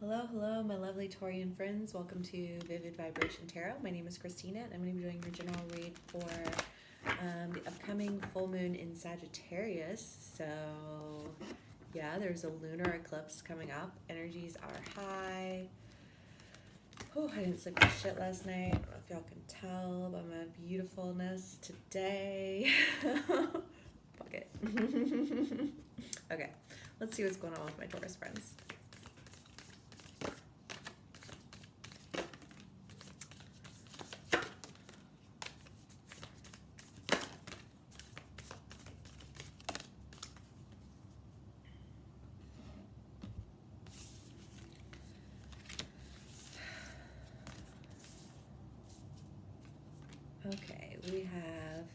Hello, hello, my lovely Taurian friends. Welcome to Vivid Vibration Tarot. My name is Christina, and I'm going to be doing your general read for the upcoming full moon in Sagittarius. So, yeah, there's a lunar eclipse coming up. Energies are high. Oh, I didn't sleep like shit last night. I don't know if y'all can tell by my beautifulness today. Fuck it. Okay, let's see what's going on with my Taurus friends. Okay, we have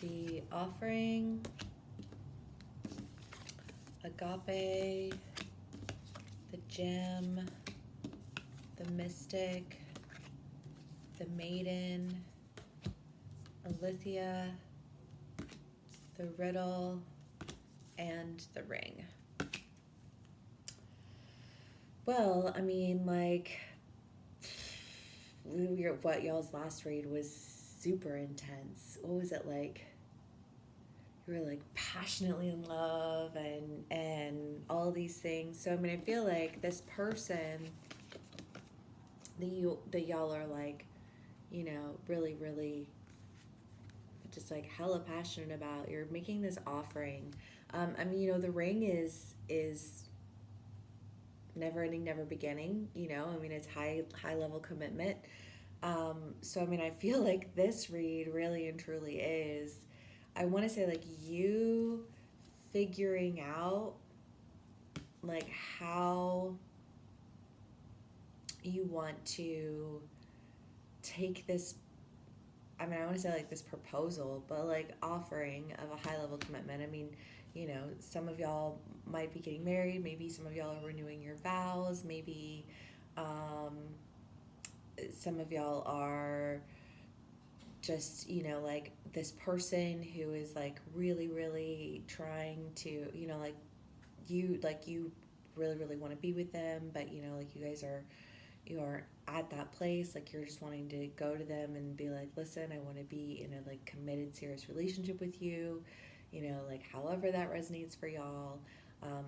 the offering, agape, the gem, the mystic, the maiden, Alithia, the riddle, and the ring. Well, I mean, like, what y'all's last read was super intense. What was it like? You were like passionately in love and all these things. So I mean, I feel like this person that y'all are like, you know, really just like hella passionate about. You're making this offering. I mean, you know, the ring is never ending, never beginning. You know, I mean, it's high level commitment. So I mean, I feel like this read really and truly is, I want to say, like, you figuring out like how you want to take this, I mean, I want to say like this proposal, but like offering of a high level commitment. I mean, you know, some of y'all might be getting married, maybe some of y'all are renewing your vows, maybe um, some of y'all are just, you know, like this person who is like really trying to, you know, like you really want to be with them, but you know, like you are at that place, like you're just wanting to go to them and be like, listen, I want to be in a like committed serious relationship with you, you know, like however that resonates for y'all.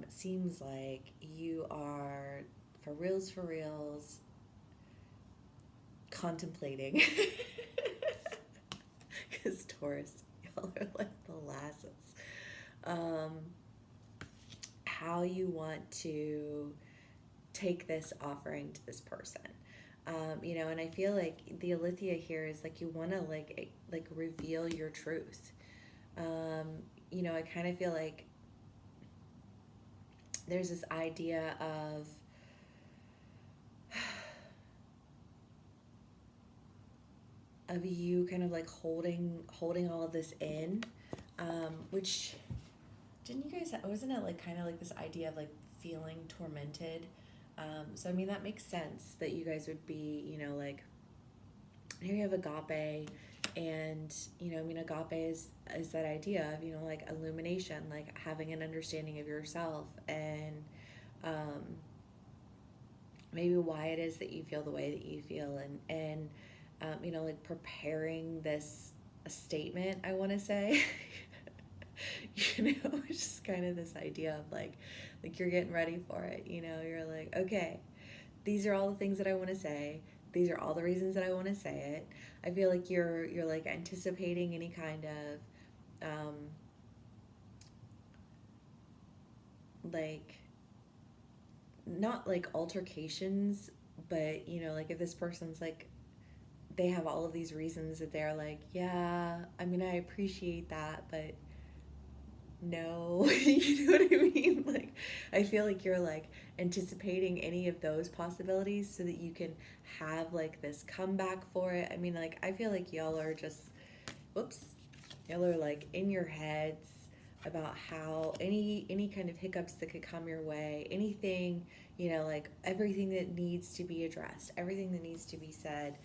It seems like you are for reals contemplating because Taurus, y'all are like molasses. um how you want to take this offering to this person. You know, and I feel like the Alithia here is like you want to like reveal your truth. You know, I kind of feel like there's this idea of you kind of like holding all of this in, which didn't you guys, wasn't it like kind of like this idea of like feeling tormented? So I mean, that makes sense that you guys would be, you know, like, here you have agape, and you know, I mean, agape is that idea of, you know, like illumination, like having an understanding of yourself, and um, maybe why it is that you feel the way that you feel, and you know, like preparing this a statement, I want to say. You know, it's just kind of this idea of like you're getting ready for it, you know, you're like, okay, these are all the things that I want to say, these are all the reasons that I want to say it. I feel like you're like anticipating any kind of like, not like altercations, but you know, like if this person's like, they have all of these reasons that they're like, yeah, I mean, I appreciate that, but no. You know what I mean? Like, I feel like you're like anticipating any of those possibilities so that you can have like this comeback for it. I mean, like, I feel like y'all are just, whoops, y'all are like in your heads about how any kind of hiccups that could come your way, anything, you know, like everything that needs to be addressed, everything that needs to be said,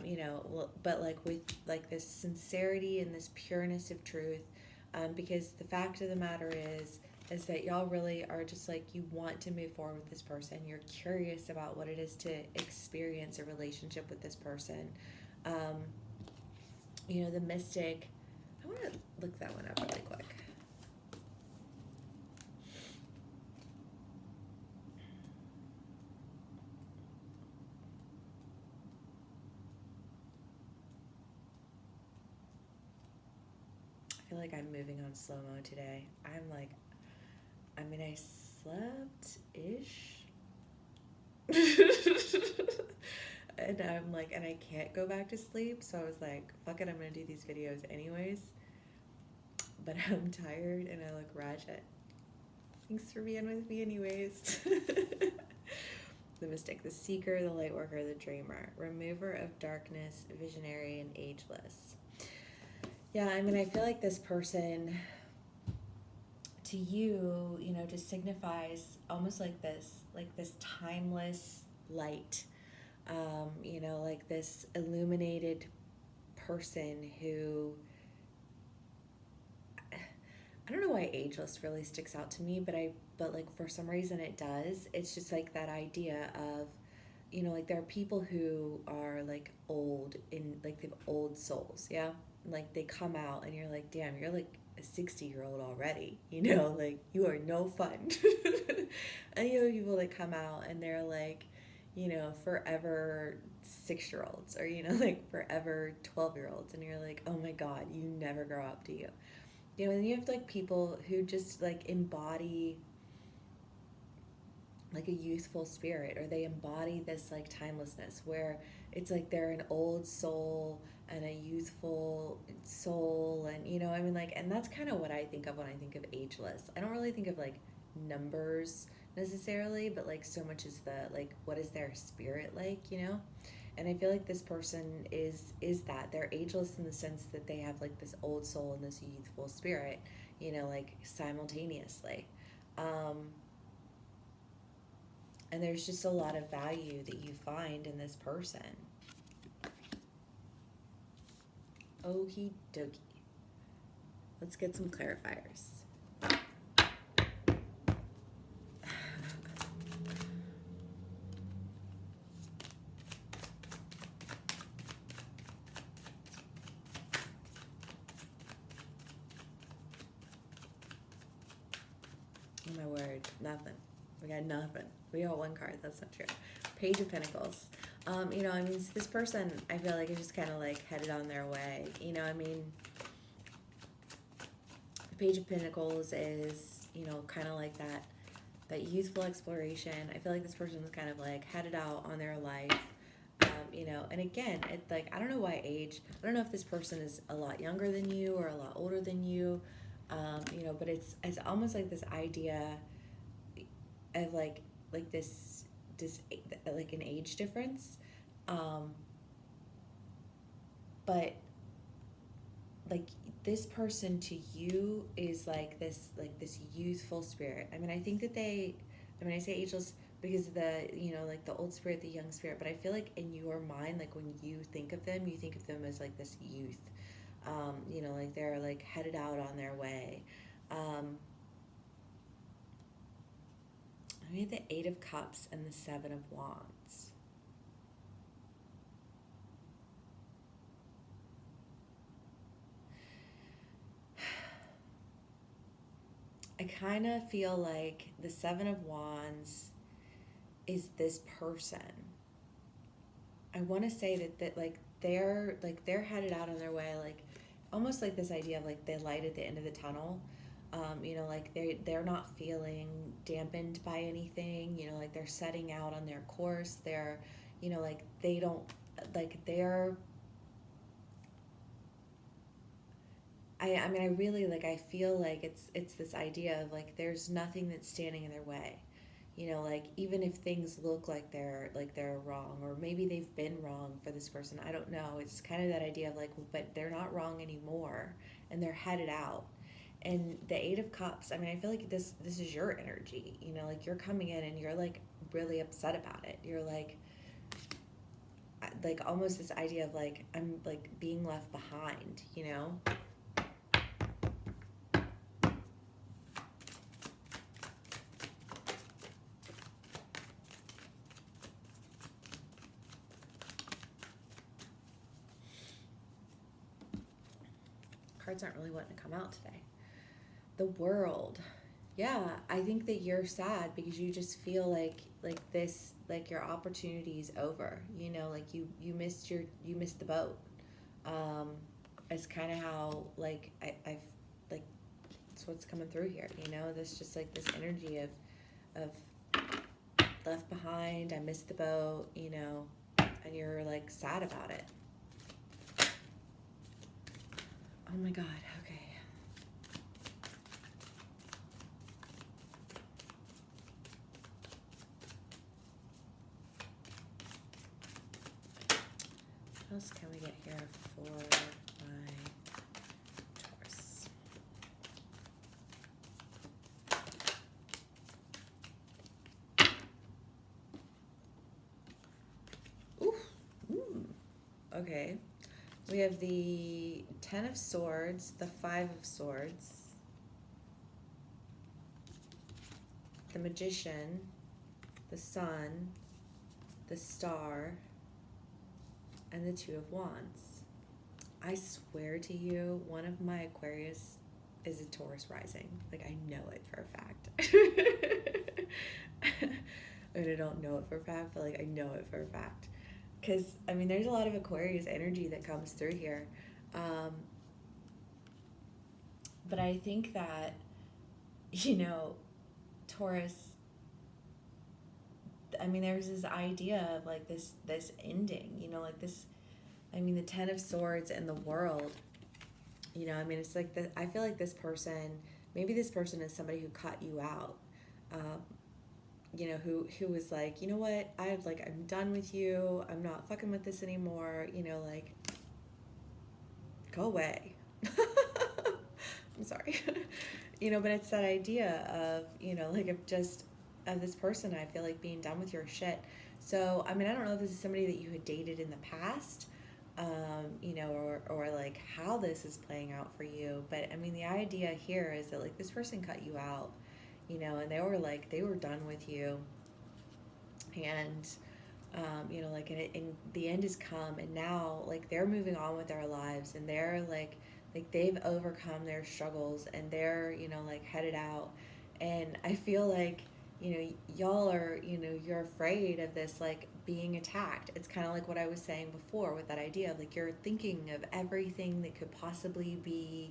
you know, but like with like this sincerity and this pureness of truth, because the fact of the matter is is that y'all really are just like, you want to move forward with this person. You're curious about what it is to experience a relationship with this person. Um, you know, the mystic, I want to look that one up really quick. I feel like I'm moving on slow-mo today. I mean, I slept-ish. And I'm like, and I can't go back to sleep, so I was like, fuck it, I'm gonna do these videos anyways. But I'm tired and I look ratchet. Thanks for being with me anyways. The mystic, the seeker, the light worker, the dreamer, remover of darkness, visionary, and ageless. Yeah, I mean, I feel like this person to you, you know, just signifies almost like this timeless light, you know, like this illuminated person who, I don't know why ageless really sticks out to me, but like for some reason it does. It's just like that idea of, you know, like there are people who are like old in like they have old souls, yeah? Like they come out and you're like, damn, you're like a 60-year-old already, you know, like you are no fun. And you know, people that come out and they're like, you know, forever 6-year-olds, or you know, like forever 12-year-olds, and you're like, oh my god, you never grow up, do you? You know, and you have like people who just like embody like a youthful spirit, or they embody this like timelessness where it's like they're an old soul and a youthful soul, and you know, I mean, like, and that's kind of what I think of when I think of ageless. I don't really think of like numbers necessarily, but like so much as the like, what is their spirit like, you know? And I feel like this person is that they're ageless in the sense that they have like this old soul and this youthful spirit, you know, like simultaneously. And there's just a lot of value that you find in this person. Okie dokie. Let's get some clarifiers. Oh my word, nothing. We got nothing. We got one card. That's not true. Page of Pentacles. You know, I mean, this person, I feel like is just kind of like headed on their way. You know, I mean, the Page of Pentacles is, you know, kind of like that youthful exploration. I feel like this person is kind of like headed out on their life. You know, and again, it's like, I don't know why age. I don't know if this person is a lot younger than you or a lot older than you. You know, but it's almost like this idea of like this like an age difference, but like this person to you is like this youthful spirit. I mean, I think that I say ageless because the, you know, like the old spirit, the young spirit, but I feel like in your mind, like when you think of them as like this youth. You know, like they're like headed out on their way. I mean, the 8 of Cups and the 7 of Wands. I kind of feel like the 7 of Wands is this person. I want to say that they're headed out on their way, like almost like this idea of like the light at the end of the tunnel. You know, like they're not feeling dampened by anything. You know, like they're setting out on their course. They're, you know, like they don't, like they're. I mean, I really like. I feel like it's this idea of like there's nothing that's standing in their way. You know, like even if things look like they're wrong, or maybe they've been wrong for this person. I don't know. It's kind of that idea of like, but they're not wrong anymore, and they're headed out. And the 8 of Cups, I mean, I feel like this is your energy. You know, like you're coming in and you're like really upset about it. You're like almost this idea of like, I'm like being left behind, you know? cards aren't really wanting to come out today. The World. Yeah, I think that you're sad because you just feel like this, like your opportunity is over. You know, like you missed the boat. It's kind of how like I've like that's what's coming through here. You know, this just like this energy of left behind. I missed the boat. You know, and you're like sad about it. Oh my God. Okay. What else can we get here for my Taurus? Ooh. Okay. We have the 10 of Swords, the 5 of Swords, the Magician, the Sun, the Star, and the 2 of Wands. I swear to you, one of my Aquarius is a Taurus rising. Like, I know it for a fact. And I don't know it for a fact, but like I know it for a fact. Because, I mean, there's a lot of Aquarius energy that comes through here. But I think that, you know, Taurus, I mean, there's this idea of like this ending, you know, like this, I mean, the 10 of Swords and the World, you know, I mean, it's like, I feel like this person, maybe this person is somebody who cut you out, you know, who was like, you know what, I'm done with you, I'm not fucking with this anymore, you know, like, go away. I'm sorry. You know, but it's that idea of, you know, like of this person, I feel like being done with your shit. So, I mean, I don't know if this is somebody that you had dated in the past, you know, or like how this is playing out for you. But I mean, the idea here is that like this person cut you out, you know, and they were done with you. And, you know, like, and the end has come, and now like they're moving on with their lives, and they're like they've overcome their struggles, and they're, you know, like headed out. And I feel like, you know, y'all are, you know, you're afraid of this like being attacked. It's kind of like what I was saying before with that idea of like you're thinking of everything that could possibly be,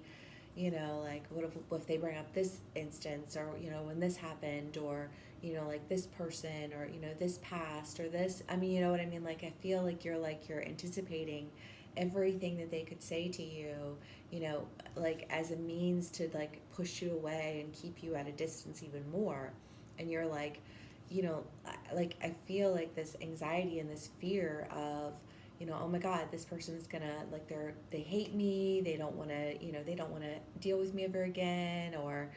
you know, like what if they bring up this instance, or, you know, when this happened, or, you know, like this person, or, you know, this past, or this, I mean, you know what I mean? Like, I feel like you're anticipating everything that they could say to you know, like as a means to like push you away and keep you at a distance even more. And you're like, you know, like I feel like this anxiety and this fear of, you know, oh my God, this person's gonna, like, they hate me, they don't want to, you know, they don't want to deal with me ever again, or,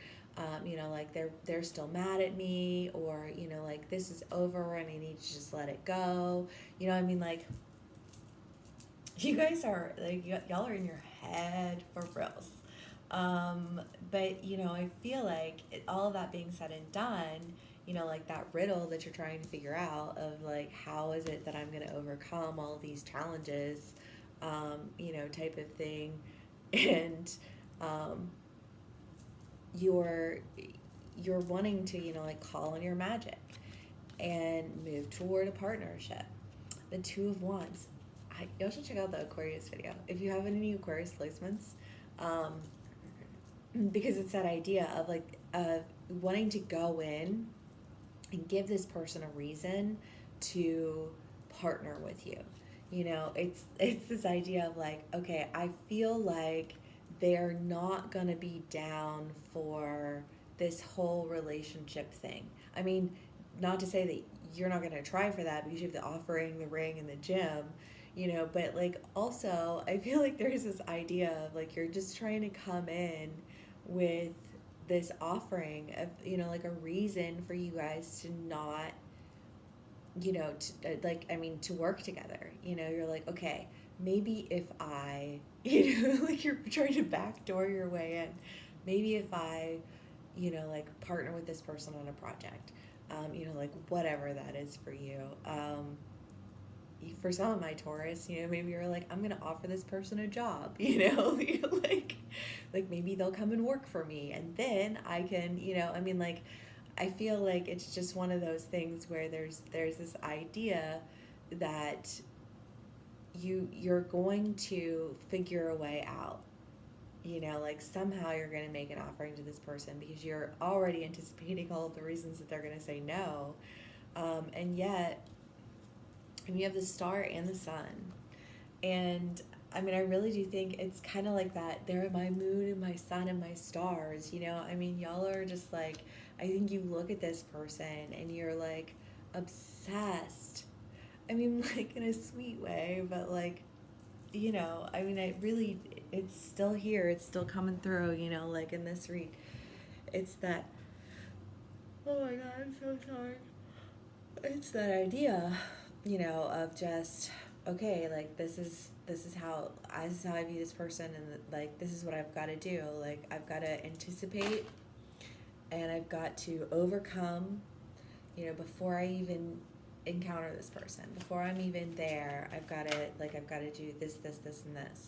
you know, like they're still mad at me, or, you know, like this is over and I need to just let it go. You know, I mean, like, you guys are, like, y'all are in your head for reals. But, you know, I feel like all of that being said and done, you know, like that riddle that you're trying to figure out of like, how is it that I'm going to overcome all of these challenges, you know, type of thing. And you're wanting to, you know, like call on your magic and move toward a partnership. The 2 of Wands. Y'all should check out the Aquarius video if you have any Aquarius placements, because it's that idea of like wanting to go in and give this person a reason to partner with you. You know, it's this idea of like, okay, I feel like they're not gonna be down for this whole relationship thing. I mean, not to say that you're not gonna try for that because you have the offering, the ring, and the gym, you know, but like also I feel like there's this idea of like you're just trying to come in with this offering of, you know, like a reason for you guys to not, you know, to work together. You know, you're like, okay, maybe if I, you know, like you're trying to backdoor your way in. Maybe if I, you know, like partner with this person on a project, you know, like whatever that is for you. for some of my Taurus, you know, maybe you're like, I'm gonna offer this person a job, you know, you're like maybe they'll come and work for me, and then I can, you know, I mean, like, I feel like it's just one of those things where there's this idea that you're going to figure a way out, you know, like somehow you're going to make an offering to this person because you're already anticipating all of the reasons that they're going to say no. And yet, and you have the star and the sun. And I mean, I really do think it's kind of like that. They're my moon and my sun and my stars, you know? I mean, y'all are just like, I think you look at this person and you're like obsessed. I mean, like in a sweet way, but like, you know, I mean, it's still here. It's still coming through, you know, like in this read. It's that, oh my God, I'm so sorry. It's that idea, you know, of just, okay, like this is how I view this person, and like this is what I've got to do. Like I've got to anticipate, and I've got to overcome, you know, before I even encounter this person, before I'm even there. I've got to do this, and this.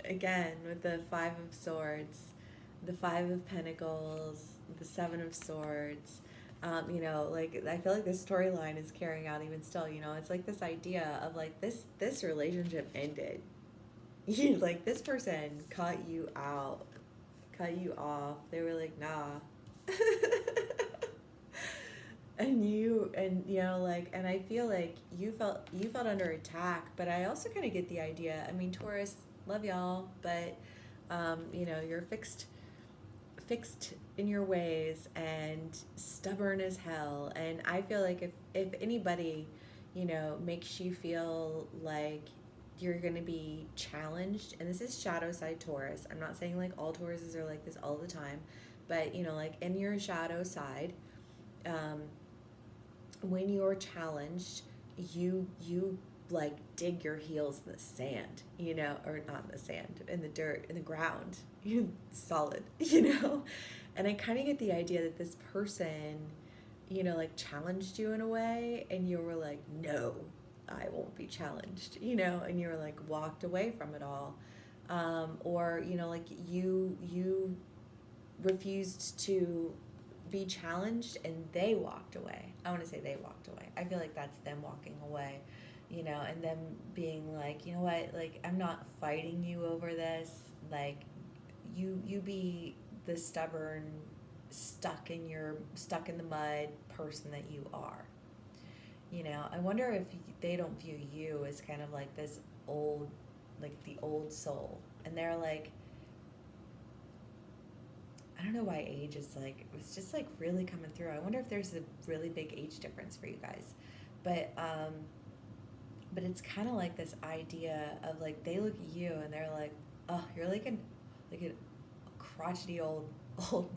Again, with the 5 of Swords, the 5 of Pentacles, the 7 of Swords. You know, like I feel like this storyline is carrying out even still. You know, it's like this idea of like this relationship ended. You like this person cut you out, cut you off. They were like, nah. And you know, like, and I feel like you felt under attack, but I also kind of get the idea. I mean, Taurus, love y'all, but you know, you're fixed in your ways and stubborn as hell. And I feel like if anybody, you know, makes you feel like you're going to be challenged, and this is shadow side Taurus. I'm not saying like all Tauruses are like this all the time, but you know, like in your shadow side, when you're challenged, you like dig your heels in the sand, you know, or not in the sand, in the dirt, in the ground, solid, you know. And I kind of get the idea that this person, you know, like challenged you in a way, and you were like, no, I won't be challenged, you know, and you were like walked away from it all. Or, you know, like you refused to be challenged and they walked away. I want to say they walked away. I feel like that's them walking away, you know, and them being like, you know what, like, I'm not fighting you over this. Like, you be the stubborn, stuck in the mud person that you are. You know, I wonder if they don't view you as kind of like this old, like the old soul. And they're like, I don't know why age is like, it's just like really coming through. I wonder if there's a really big age difference for you guys. But it's kind of like this idea of like, they look at you and they're like, oh, you're like a crotchety old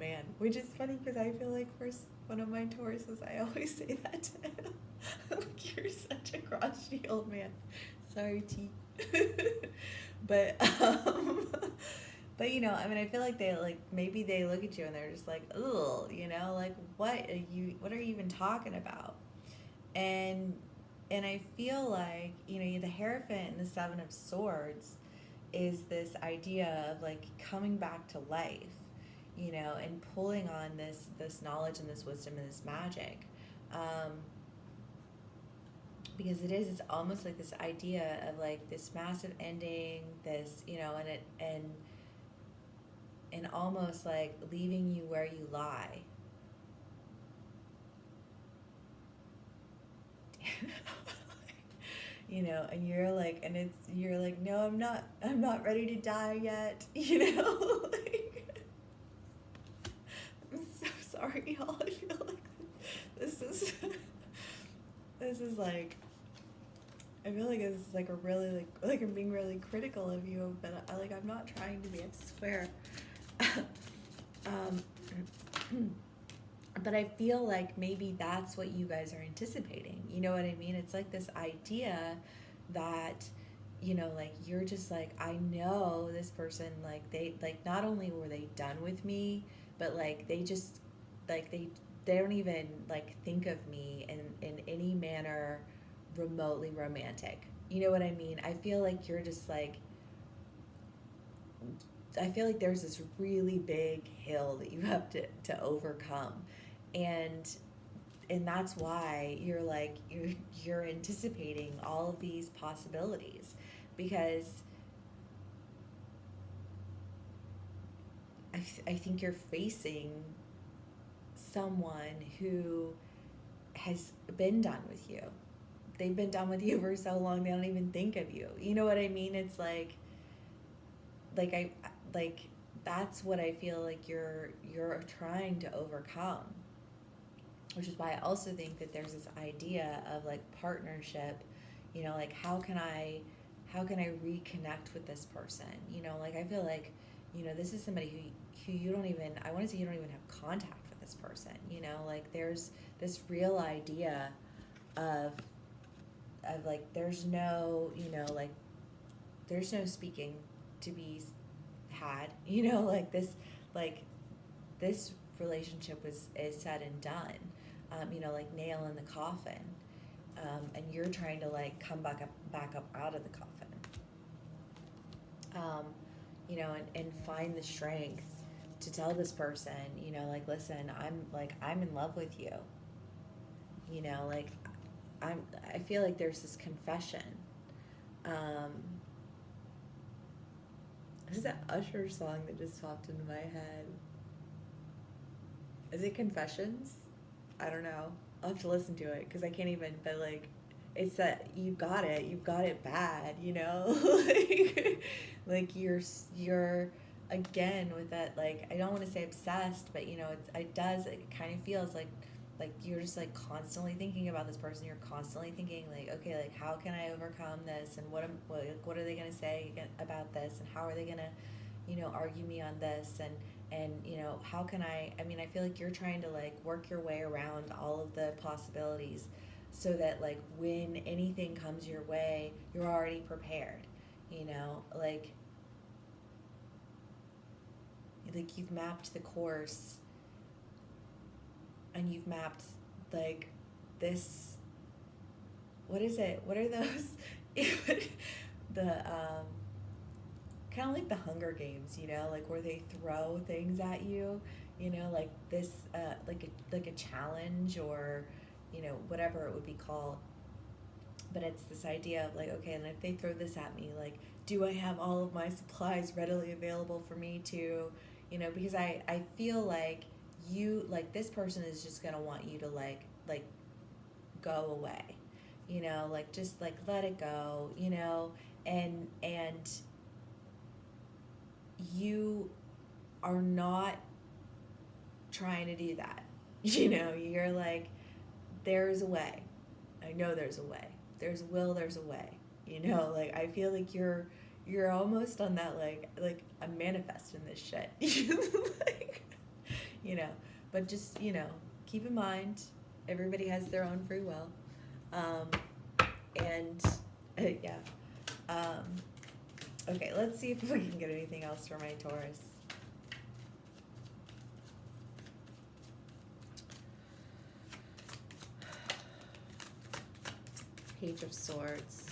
man, which is funny because I feel like for one of my Tauruses, I always say that to him. Like, you're such a crotchety old man. Sorry, T. But but you know, I mean, I feel like they like, maybe they look at you and they're just like, ugh, you know, like what are you even talking about? And I feel like, you know, the Hierophant and the 7 of Swords is this idea of like coming back to life, you know, and pulling on this knowledge and this wisdom and this magic. Because it's almost like this idea of like this massive ending, this, you know, and almost like leaving you where you lie. You know, and you're like, no, I'm not ready to die yet, you know. Like, I'm so sorry, y'all. I feel like this is like, I feel like this is like a really like I'm being really critical of you, but I'm not trying to be, I swear. But I feel like maybe that's what you guys are anticipating. You know what I mean? It's like this idea that, you know, like you're just like, I know this person, like they, like not only were they done with me, but like they just, like they they don't even like think of me in any manner remotely romantic. You know what I mean? I feel like you're just like, I feel like there's this really big hill that you have to overcome. And that's why you're like you're anticipating all of these possibilities, because I think you're facing someone who has been done with you. They've been done with you for so long they don't even think of you. You know what I mean? It's like like that's what I feel like you're trying to overcome. Which is why I also think that there's this idea of like partnership, you know, like how can I reconnect with this person? You know, like I feel like, you know, this is somebody who you don't even, I want to say you don't even have contact with this person, you know, like there's this real idea of like there's no, you know, like there's no speaking to be had, you know, like this relationship is said and done, you know, like nail in the coffin, and you're trying to like come back up out of the coffin, you know, and find the strength to tell this person, you know, like listen, I'm in love with you, you know, like I feel like there's this confession. Um, There's that Usher song that just popped into my head. Is it Confessions? I don't know. I'll have to listen to it because I can't even, but like, it's that you've got it bad, you know? like you're, again, with that, like, I don't want to say obsessed, but you know, it kind of feels like you're just like constantly thinking about this person. You're constantly thinking like, okay, like how can I overcome this, and what are they gonna say about this, and how are they gonna, you know, argue me on this, and you know, how can I mean, I feel like you're trying to like work your way around all of the possibilities so that like when anything comes your way, you're already prepared, you know, like you've mapped the course, and you've mapped like this, what is it, what are those the kind of like the Hunger Games, you know, like where they throw things at you, you know, like this like a challenge, or you know, whatever it would be called. But it's this idea of like, okay, and if they throw this at me, like, do I have all of my supplies readily available for me to, you know, because I feel like you, like this person is just gonna want you to like go away, you know, like just like let it go, you know, and you are not trying to do that. You know, you're like, there's a way. I know there's a way. There's a will, there's a way. You know, like I feel like you're almost on that like I'm manifesting this shit. like, you know, but just, you know, keep in mind everybody has their own free will. And yeah. Okay, let's see if we can get anything else for my Taurus. Page of Swords.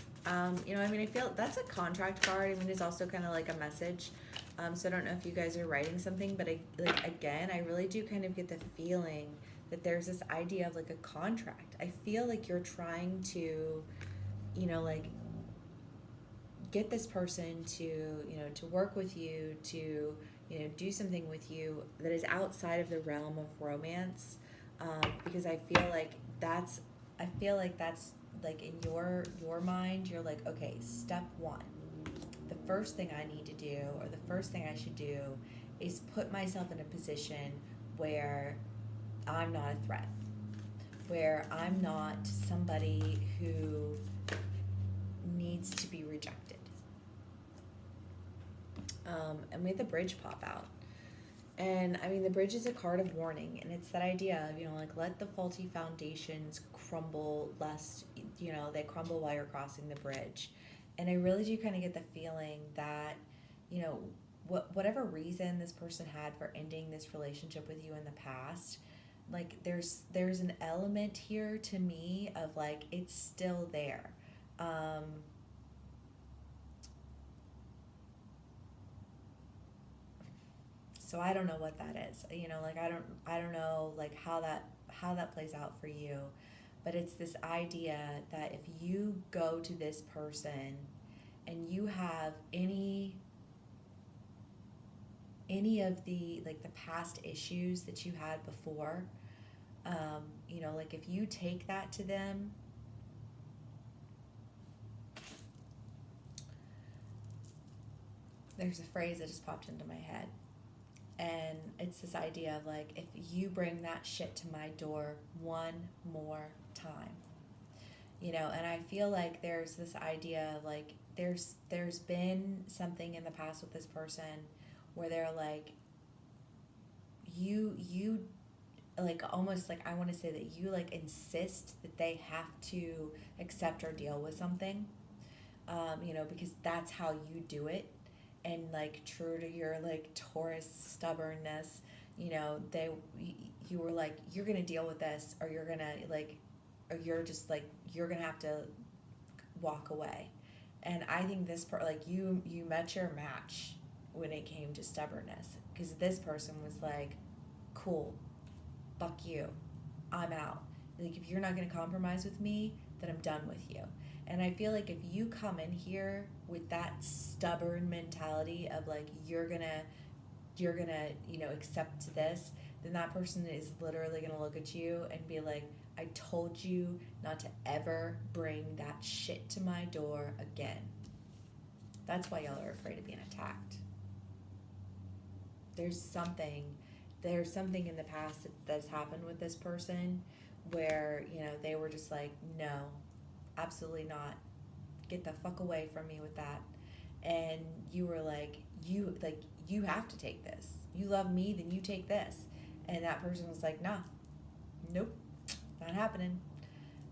You know, I mean, I feel that's a contract card. I mean, it's also kind of like a message. So I don't know if you guys are writing something, but I really do kind of get the feeling that there's this idea of like a contract. I feel like you're trying to, you know, like get this person to, you know, to work with you, to, you know, do something with you that is outside of the realm of romance, because I feel like that's like in your mind, you're like, okay, step one, the first thing I need to do, or the first thing I should do, is put myself in a position where I'm not a threat, where I'm not somebody who needs to be rejected. And we had the bridge pop out. And I mean, the bridge is a card of warning, and it's that idea of, you know, like let the faulty foundations crumble, lest, you know, they crumble while you're crossing the bridge. And I really do kind of get the feeling that, you know, whatever reason this person had for ending this relationship with you in the past, like there's an element here to me of like it's still there. Um, so I don't know what that is. You know, like I don't know like how that plays out for you, but it's this idea that if you go to this person and you have any of the like the past issues that you had before, you know, like if you take that to them, there's a phrase that just popped into my head, and it's this idea of like if you bring that shit to my door one more time, you know. And I feel like there's this idea of like there's been something in the past with this person where they're like you like almost like I want to say that you like insist that they have to accept or deal with something, you know, because that's how you do it. And like true to your like Taurus stubbornness, you know, you were like, you're gonna deal with this, or you're gonna like, or you're just like, you're gonna have to walk away. And I think this like you met your match when it came to stubbornness, because this person was like, cool, fuck you, I'm out. Like if you're not gonna compromise with me, then I'm done with you. And I feel like if you come in here with that stubborn mentality of like you're gonna, you know, accept this, then that person is literally gonna look at you and be like, I told you not to ever bring that shit to my door again. That's why y'all are afraid of being attacked. There's something there's something in the past that's happened with this person where, you know, they were just like, no, absolutely not. Get the fuck away from me with that. And you were like, you have to take this. You love me, then you take this. And that person was like, nah, nope, not happening.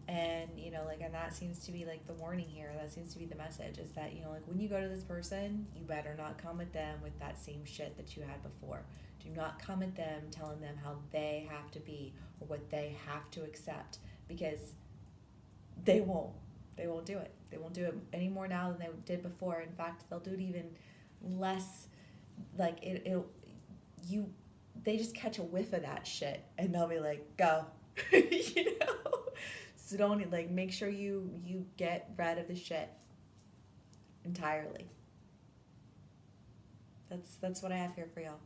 And, you know, like, and that seems to be like the warning here. That seems to be the message, is that, you know, like when you go to this person, you better not come at them with that same shit that you had before. Do not come at them telling them how they have to be or what they have to accept, because they won't. They won't do it. They won't do it any more now than they did before. In fact, they'll do it even less. Like you, they just catch a whiff of that shit and they'll be like, go, you know. So don't like make sure you get rid of the shit entirely. That's what I have here for y'all.